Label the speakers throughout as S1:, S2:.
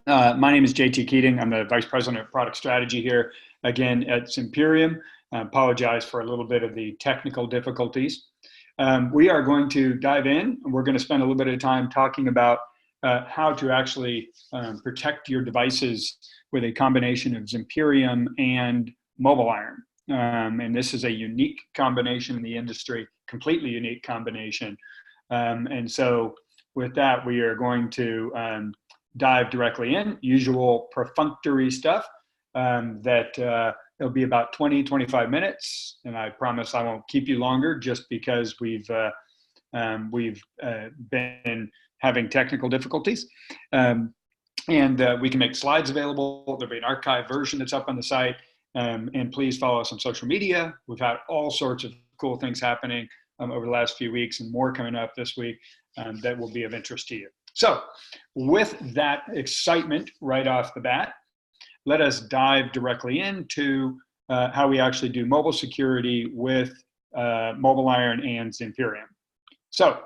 S1: My name is JT Keating. I'm the Vice President of Product Strategy here, again, at Zimperium. I apologize for a little bit of the technical difficulties. We are going to dive in, and we're going to spend a little bit of time talking about how to actually protect your devices with a combination of Zimperium and MobileIron. And this is a unique combination in the industry, completely unique combination. And so with that, we are going to dive directly in, usual perfunctory stuff that it'll be about 20-25 minutes. And I promise I won't keep you longer just because we've been having technical difficulties. And we can make slides available. There'll be an archived version that's up on the site. And please follow us on social media. We've had all sorts of cool things happening over the last few weeks and more coming up this week that will be of interest to you. So with that excitement right off the bat, let us dive directly into how we actually do mobile security with MobileIron and Zimperium. So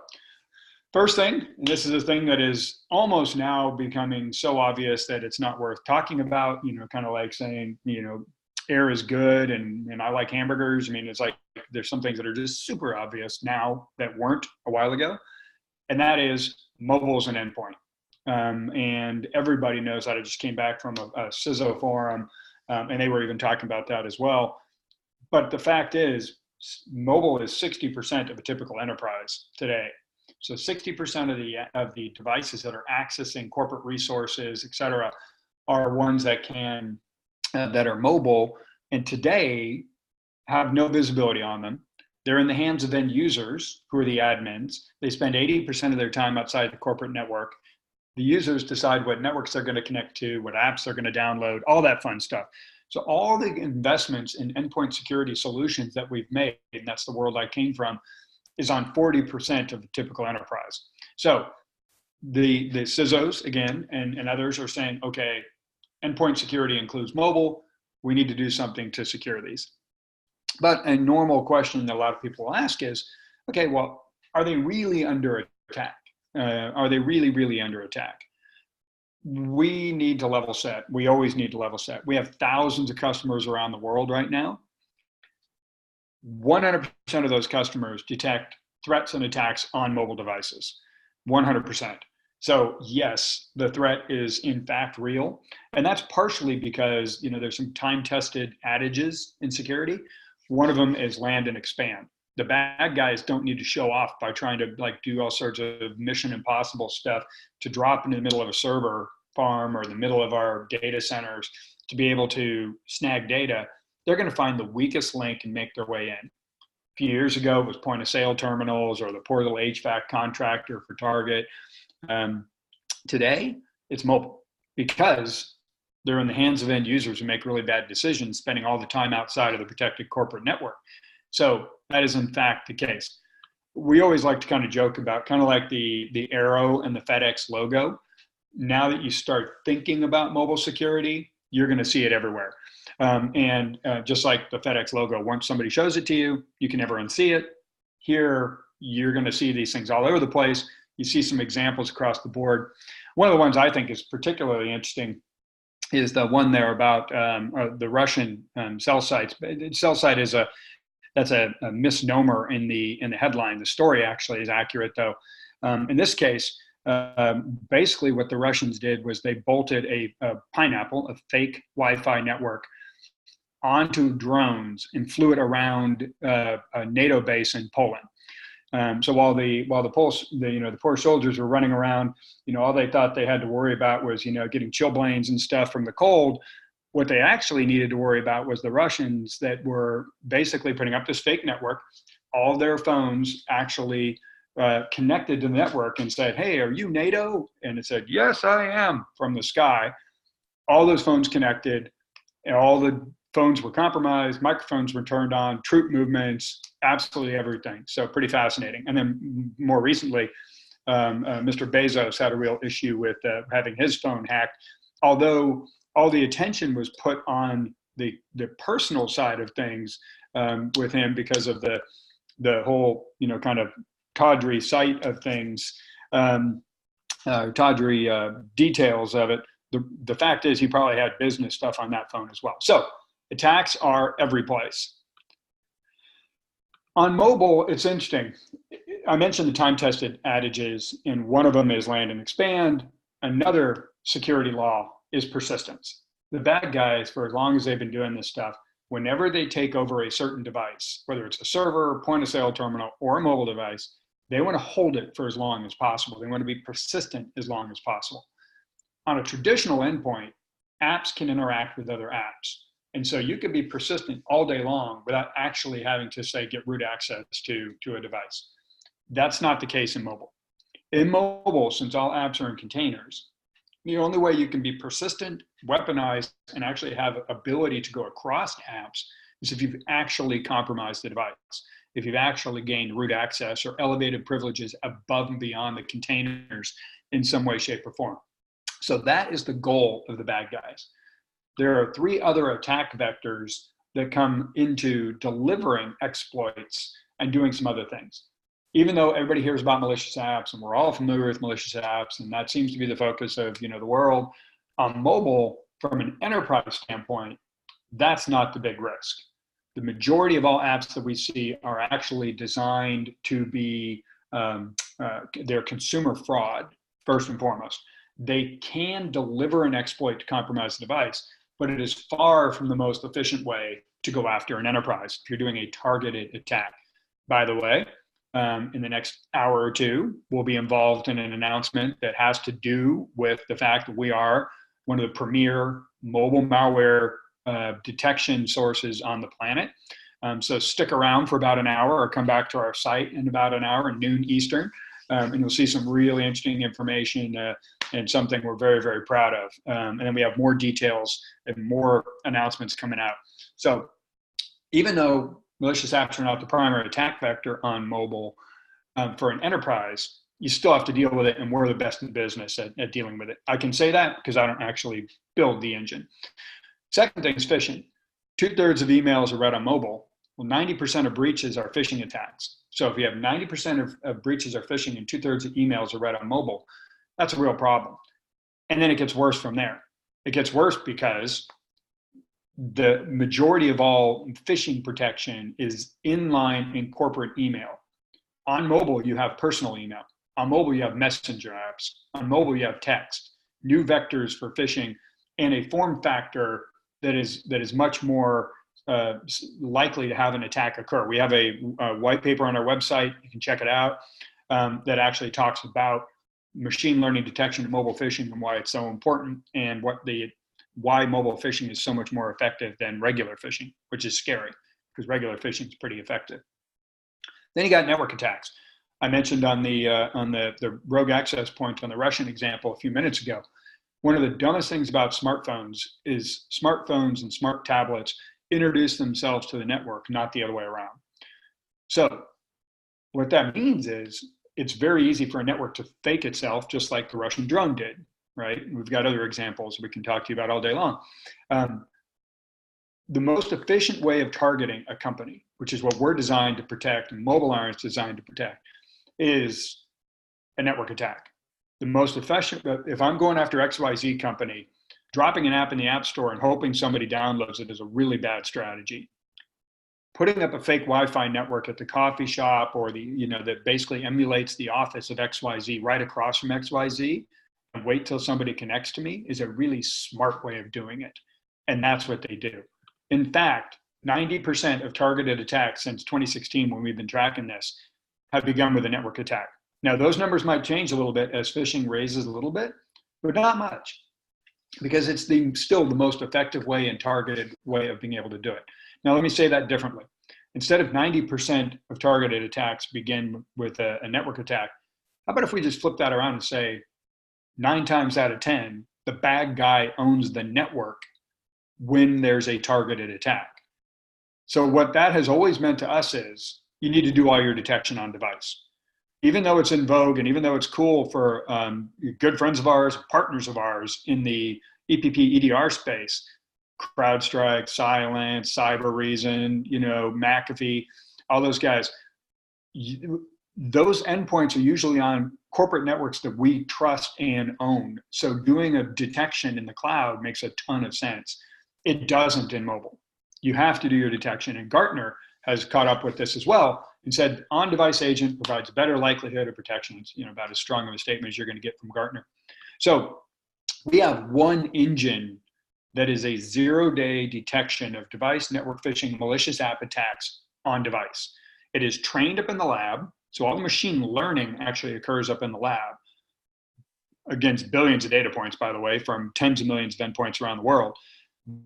S1: first thing, and this is a thing that is almost now becoming so obvious that it's not worth talking about, kind of like saying, air is good and I like hamburgers. I mean, it's like there's some things that are just super obvious now that weren't a while ago. And that is mobile is an endpoint. And everybody knows that. I just came back from a CISO forum, and they were even talking about that as well. But the fact is, mobile is 60% of a typical enterprise today. So 60% of the devices that are accessing corporate resources, et cetera, are ones that that are mobile, and today have no visibility on them. They're in the hands of end users who are the admins. They spend 80% of their time outside the corporate network. The users decide what networks they're going to connect to, what apps they're going to download, all that fun stuff. So all the investments in endpoint security solutions that we've made, and that's the world I came from, is on 40% of the typical enterprise. So the CISOs, again, and others are saying, okay, endpoint security includes mobile. We need to do something to secure these. But a normal question that a lot of people will ask is, okay, well, are they really under attack? Are they really, really under attack? We need to level set. We always need to level set. We have thousands of customers around the world right now. 100% of those customers detect threats and attacks on mobile devices, 100%. So yes, the threat is in fact real. And that's partially because, there's some time-tested adages in security. One of them is land and expand. The bad guys don't need to show off by trying to do all sorts of mission impossible stuff to drop into the middle of a server farm or the middle of our data centers to be able to snag data. They're going to find the weakest link and make their way in. A few years ago, it was point of sale terminals or the poor little HVAC contractor for Target. Today, it's mobile because they're in the hands of end users who make really bad decisions, spending all the time outside of the protected corporate network. So that is in fact the case. We always like to kind of joke about kind of like the arrow and the FedEx logo. Now that you start thinking about mobile security, you're going to see it everywhere. And just like the FedEx logo, once somebody shows it to you, you can never unsee it. Here, you're going to see these things all over the place. You see some examples across the board. One of the ones I think is particularly interesting is the one there about the Russian cell sites. Cell site is that's a misnomer in the headline. The story actually is accurate though. In this case, basically what the Russians did was they bolted a pineapple, a fake Wi-Fi network, onto drones and flew it around a NATO base in Poland. So while the poor soldiers were running around, all they thought they had to worry about was, getting chilblains and stuff from the cold. What they actually needed to worry about was the Russians that were basically putting up this fake network. All their phones actually connected to the network and said, "Hey, are you NATO?" And it said, "Yes, I am," from the sky. All those phones connected, and all the phones were compromised, microphones were turned on, troop movements, absolutely everything. So pretty fascinating. And then more recently, Mr. Bezos had a real issue with having his phone hacked, although all the attention was put on the personal side of things with him because of the whole, kind of tawdry site of things, tawdry details of it. the fact is he probably had business stuff on that phone as well. So attacks are every place. On mobile, it's interesting. I mentioned the time-tested adages, and one of them is land and expand. Another security law is persistence. The bad guys, for as long as they've been doing this stuff, whenever they take over a certain device, whether it's a server, point of sale terminal, or a mobile device, they want to hold it for as long as possible. They want to be persistent as long as possible. On a traditional endpoint, apps can interact with other apps. And so you could be persistent all day long without actually having to, say, get root access to a device. That's not the case in mobile. In mobile, since all apps are in containers, the only way you can be persistent, weaponized, and actually have ability to go across apps is if you've actually compromised the device, if you've actually gained root access or elevated privileges above and beyond the containers in some way, shape, or form. So that is the goal of the bad guys. There are 3 other attack vectors that come into delivering exploits and doing some other things. Even though everybody hears about malicious apps and we're all familiar with malicious apps, and that seems to be the focus of the world, on mobile, from an enterprise standpoint, that's not the big risk. The majority of all apps that we see are actually designed to be, they're consumer fraud, first and foremost. They can deliver an exploit to compromise the device, but it is far from the most efficient way to go after an enterprise if you're doing a targeted attack. By the way, in the next hour or two, we'll be involved in an announcement that has to do with the fact that we are one of the premier mobile malware detection sources on the planet. So stick around for about an hour or come back to our site in about an hour, noon Eastern, and you'll see some really interesting information and something we're very, very proud of. And then we have more details and more announcements coming out. So even though malicious apps are not the primary attack vector on mobile, for an enterprise, you still have to deal with it, and we're the best in business at dealing with it. I can say that because I don't actually build the engine. Second thing is phishing. 2/3 of emails are read on mobile. Well, 90% of breaches are phishing attacks. So if you have 90% of breaches are phishing and 2/3 of emails are read on mobile, that's a real problem. And then it gets worse from there. It gets worse because the majority of all phishing protection is inline in corporate email. On mobile, you have personal email. On mobile, you have messenger apps. On mobile, you have text, new vectors for phishing, and a form factor that is much more likely to have an attack occur. We have a white paper on our website. You can check it out. That actually talks about machine learning detection of mobile phishing and why it's so important, and why mobile phishing is so much more effective than regular phishing, which is scary because regular phishing is pretty effective. Then you got network attacks. I mentioned on the rogue access point on the Russian example a few minutes ago. One of the dumbest things about smartphones is smartphones and smart tablets introduce themselves to the network, not the other way around. So what that means is it's very easy for a network to fake itself, just like the Russian drone did, right? We've got other examples we can talk to you about all day long. The most efficient way of targeting a company, which is what we're designed to protect and MobileIron is designed to protect, is a network attack. The most efficient, if I'm going after XYZ company, dropping an app in the App Store and hoping somebody downloads it is a really bad strategy. Putting up a fake Wi-Fi network at the coffee shop or that basically emulates the office of XYZ right across from XYZ and wait till somebody connects to me is a really smart way of doing it. And that's what they do. In fact, 90% of targeted attacks since 2016, when we've been tracking this, have begun with a network attack. Now, those numbers might change a little bit as phishing raises a little bit, but not much, because it's still the most effective way and targeted way of being able to do it. Now, let me say that differently. Instead of 90% of targeted attacks begin with a network attack, how about if we just flip that around and say 9 times out of 10, the bad guy owns the network when there's a targeted attack. So what that has always meant to us is you need to do all your detection on device. Even though it's in vogue and even though it's cool for good friends of ours, partners of ours in the EPP EDR space, CrowdStrike, Cylance, Cybereason, McAfee, all those guys, those endpoints are usually on corporate networks that we trust and own. So doing a detection in the cloud makes a ton of sense. It doesn't in mobile. You have to do your detection, and Gartner has caught up with this as well and said on-device agent provides a better likelihood of protection. It's, about as strong of a statement as you're going to get from Gartner. So we have one engine that is a zero-day detection of device network phishing malicious app attacks on device. It is trained up in the lab, so all the machine learning actually occurs up in the lab against billions of data points, by the way, from tens of millions of endpoints around the world.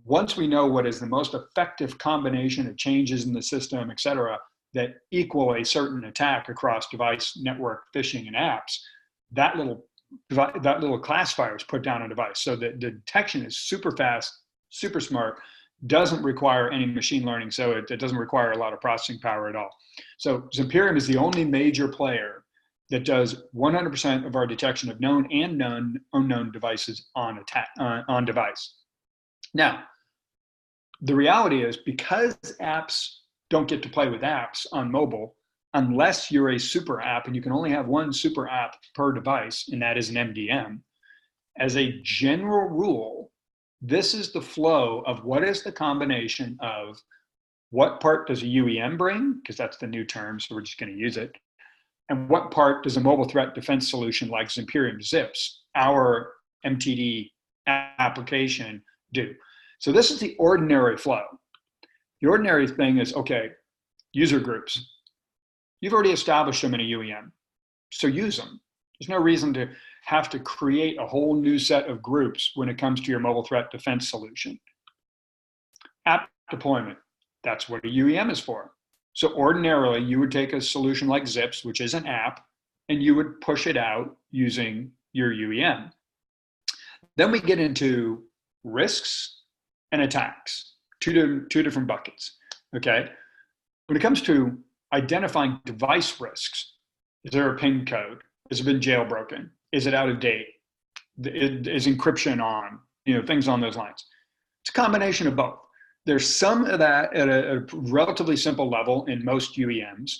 S1: Once we know what is the most effective combination of changes in the system, et cetera, that equal a certain attack across device network phishing and apps, that little classifier is put down on device. So the detection is super fast, super smart, doesn't require any machine learning, so it doesn't require a lot of processing power at all. So Zimperium is the only major player that does 100% of our detection of known and unknown devices on device. Now, the reality is, because apps don't get to play with apps on mobile, unless you're a super app, and you can only have one super app per device, and that is an MDM, as a general rule, this is the flow of what is the combination of what part does a UEM bring, because that's the new term, so we're just going to use it, and what part does a mobile threat defense solution like Zimperium Zips, our MTD application, do. So this is the ordinary flow. The ordinary thing is, okay, user groups. You've already established them in a UEM, so use them. There's no reason to have to create a whole new set of groups when it comes to your mobile threat defense solution. App deployment, that's what a UEM is for. So ordinarily, you would take a solution like Zips, which is an app, and you would push it out using your UEM. Then we get into risks and attacks, two different buckets, okay? When it comes to identifying device risks, is there a PIN code? Has it been jailbroken? Is it out of date? Is encryption on? Things on those lines. It's a combination of both. There's some of that at a relatively simple level in most UEMs,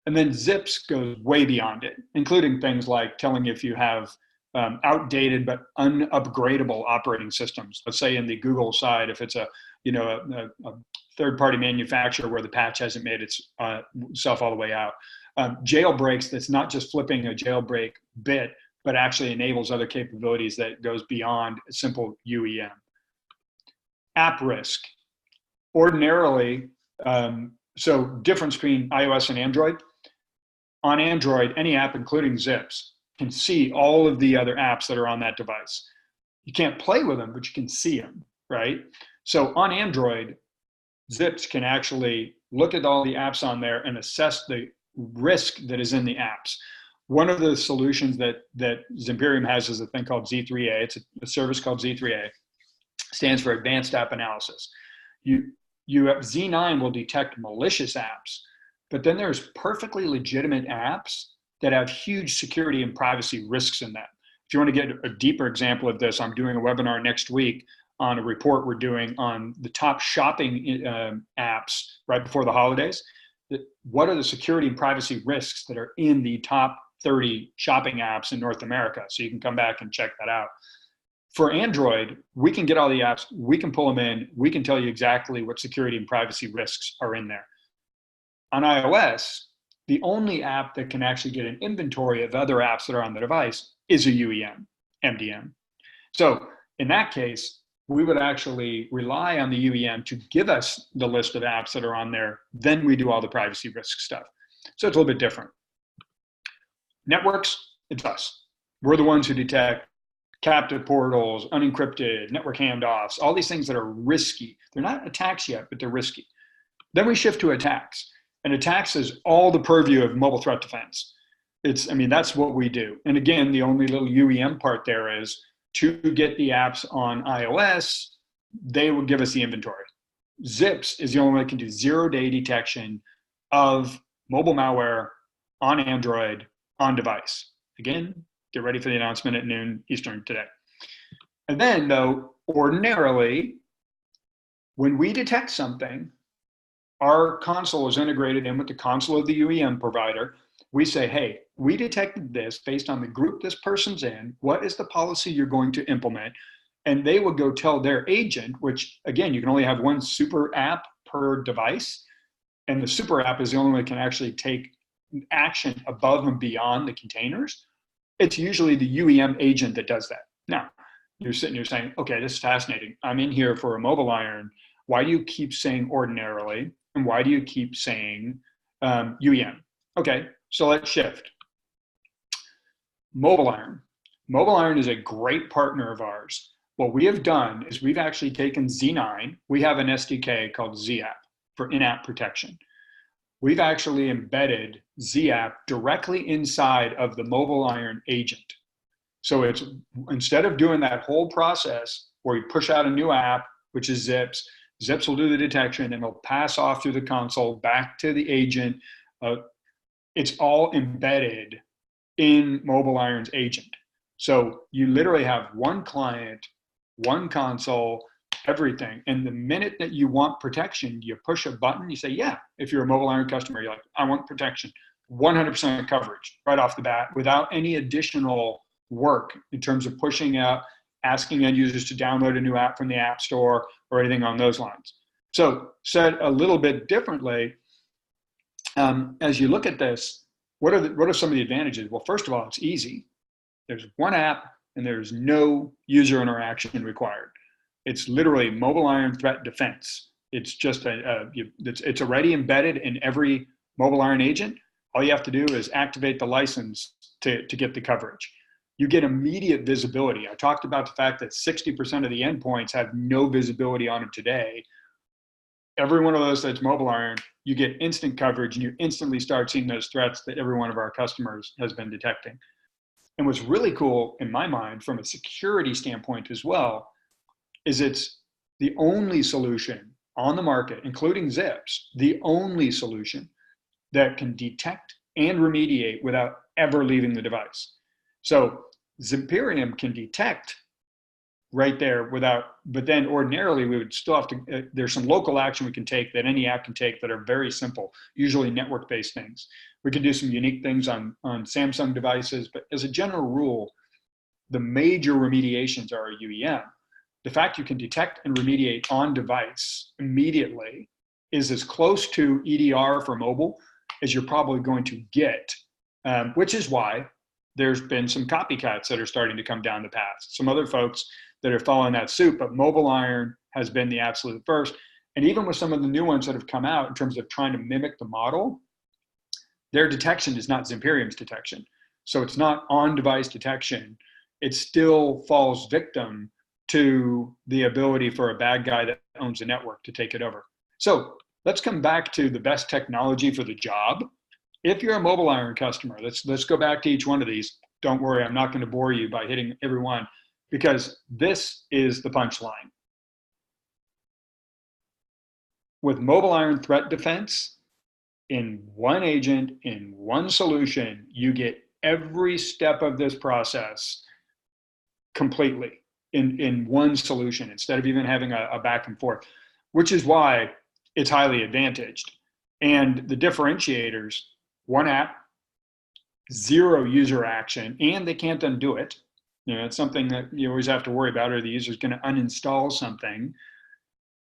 S1: and then Zips goes way beyond it, including things like telling if you have outdated but unupgradable operating systems. Let's say in the Google side, if it's a third-party manufacturer where the patch hasn't made itself all the way out. Jailbreaks, that's not just flipping a jailbreak bit, but actually enables other capabilities that goes beyond a simple UEM. App risk. Ordinarily, so difference between iOS and Android. On Android, any app, including Zips, can see all of the other apps that are on that device. You can't play with them, but you can see them, right? So on Android, Zips can actually look at all the apps on there and assess the risk that is in the apps. One of the solutions that Zimperium has is a thing called Z3A. It's a service called Z3A. Stands for Advanced App Analysis. Z9 will detect malicious apps, but then there's perfectly legitimate apps that have huge security and privacy risks in them. If you want to get a deeper example of this, I'm doing a webinar next week on a report we're doing on the top shopping apps right before the holidays. What are the security and privacy risks that are in the top 30 shopping apps in North America? So you can come back and check that out. For Android, we can get all the apps, we can pull them in, we can tell you exactly what security and privacy risks are in there. On iOS, the only app that can actually get an inventory of other apps that are on the device is a UEM, MDM. So in that case, we would actually rely on the UEM to give us the list of apps that are on there. Then we do all the privacy risk stuff. So it's a little bit different. Networks, it's us. We're the ones who detect captive portals, unencrypted, network handoffs, all these things that are risky. They're not attacks yet, but they're risky. Then we shift to attacks. And attacks is all the purview of mobile threat defense. That's what we do. And again, the only little UEM part there is to get the apps on iOS, they will give us the inventory. Zips is the only one that can do zero-day detection of mobile malware on Android on device. Again, get ready for the announcement at noon Eastern today. And then, though, ordinarily, when we detect something, our console is integrated in with the console of the UEM provider, we say, hey, we detected this based on the group this person's in. What is the policy you're going to implement? And they would go tell their agent, which again, you can only have one super app per device. And the super app is the only one that can actually take action above and beyond the containers. It's usually the UEM agent that does that. Now, you're sitting here saying, okay, this is fascinating. I'm in here for a MobileIron. Why do you keep saying ordinarily? And why do you keep saying UEM? Okay, so let's shift. MobileIron. MobileIron is a great partner of ours. What we have done is we've actually taken Z9. We have an SDK called ZApp for InApp Protection. We've actually embedded ZApp directly inside of the MobileIron agent. So it's, instead of doing that whole process where you push out a new app, which is Zips, Zips will do the detection and it'll pass off through the console back to the agent. It's all embedded in MobileIron's agent. So you literally have one client, one console, everything. And the minute that you want protection, you push a button, you say, yeah, if you're a MobileIron customer, you're like, I want protection. 100% coverage right off the bat without any additional work in terms of pushing out, asking end users to download a new app from the App Store or anything on those lines. So said a little bit differently, as you look at this, what are some of the advantages? Well, first of all, it's easy. There's one app and there's no user interaction required. It's literally MobileIron Threat Defense. It's just it's already embedded in every MobileIron agent. All you have to do is activate the license to get the coverage. You get immediate visibility. I talked about the fact that 60% of the endpoints have no visibility on them today. Every one of those that's MobileIron, you get instant coverage and you instantly start seeing those threats that every one of our customers has been detecting. And what's really cool in my mind from a security standpoint as well, is it's the only solution on the market, including Zips, the only solution that can detect and remediate without ever leaving the device. So Zimperium can detect right there without, but then ordinarily we would still have to, there's some local action we can take that any app can take that are very simple, usually network-based things. We can do some unique things on Samsung devices, but as a general rule, the major remediations are UEM. The fact you can detect and remediate on device immediately is as close to EDR for mobile as you're probably going to get, which is why there's been some copycats that are starting to come down the path. Some other folks that are following that suit, but MobileIron has been the absolute first. And even with some of the new ones that have come out in terms of trying to mimic the model, their detection is not Zimperium's detection. So it's not on-device detection. It still falls victim to the ability for a bad guy that owns a network to take it over. So let's come back to the best technology for the job. If you're a MobileIron customer, let's go back to each one of these. Don't worry, I'm not going to bore you by hitting every one, because this is the punchline. With MobileIron Threat Defense, in one agent, in one solution, you get every step of this process completely in one solution instead of even having a back and forth, which is why it's highly advantaged. And the differentiators, one app, zero user action, and they can't undo it. You know, it's something that you always have to worry about, or the user's going to uninstall something.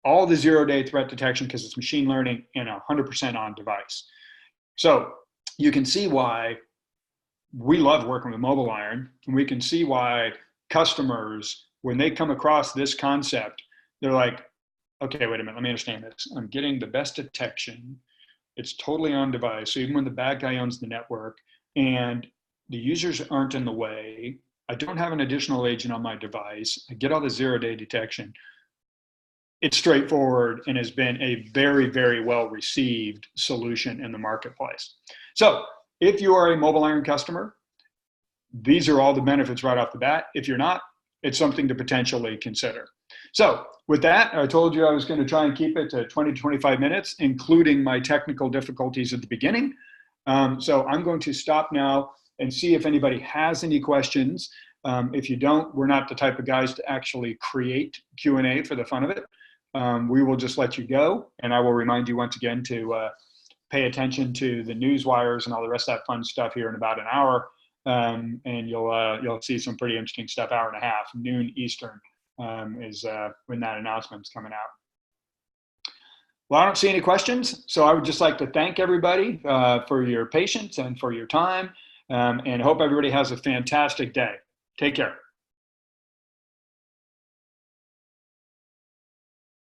S1: All the zero-day threat detection because it's machine learning and 100% on device. So you can see why we love working with MobileIron, and we can see why customers, when they come across this concept, they're like, okay, wait a minute, let me understand this. I'm getting the best detection. It's totally on device. So even when the bad guy owns the network and the users aren't in the way, I don't have an additional agent on my device, I get all the zero-day detection. It's straightforward and has been a very, very well received solution in the marketplace. So if you are a MobileIron customer, these are all the benefits right off the bat. If you're not, it's something to potentially consider. So with that, I told you I was going to try and keep it to 20 to 25 minutes, including my technical difficulties at the beginning. So I'm going to stop now and see if anybody has any questions. If you don't, we're not the type of guys to actually create Q&A for the fun of it. We will just let you go, and I will remind you once again to pay attention to the news wires and all the rest of that fun stuff here in about an hour. And you'll see some pretty interesting stuff. Hour and a half, noon Eastern, is when that announcement's coming out. Well, I don't see any questions, so I would just like to thank everybody for your patience and for your time, and hope everybody has a fantastic day. Take care.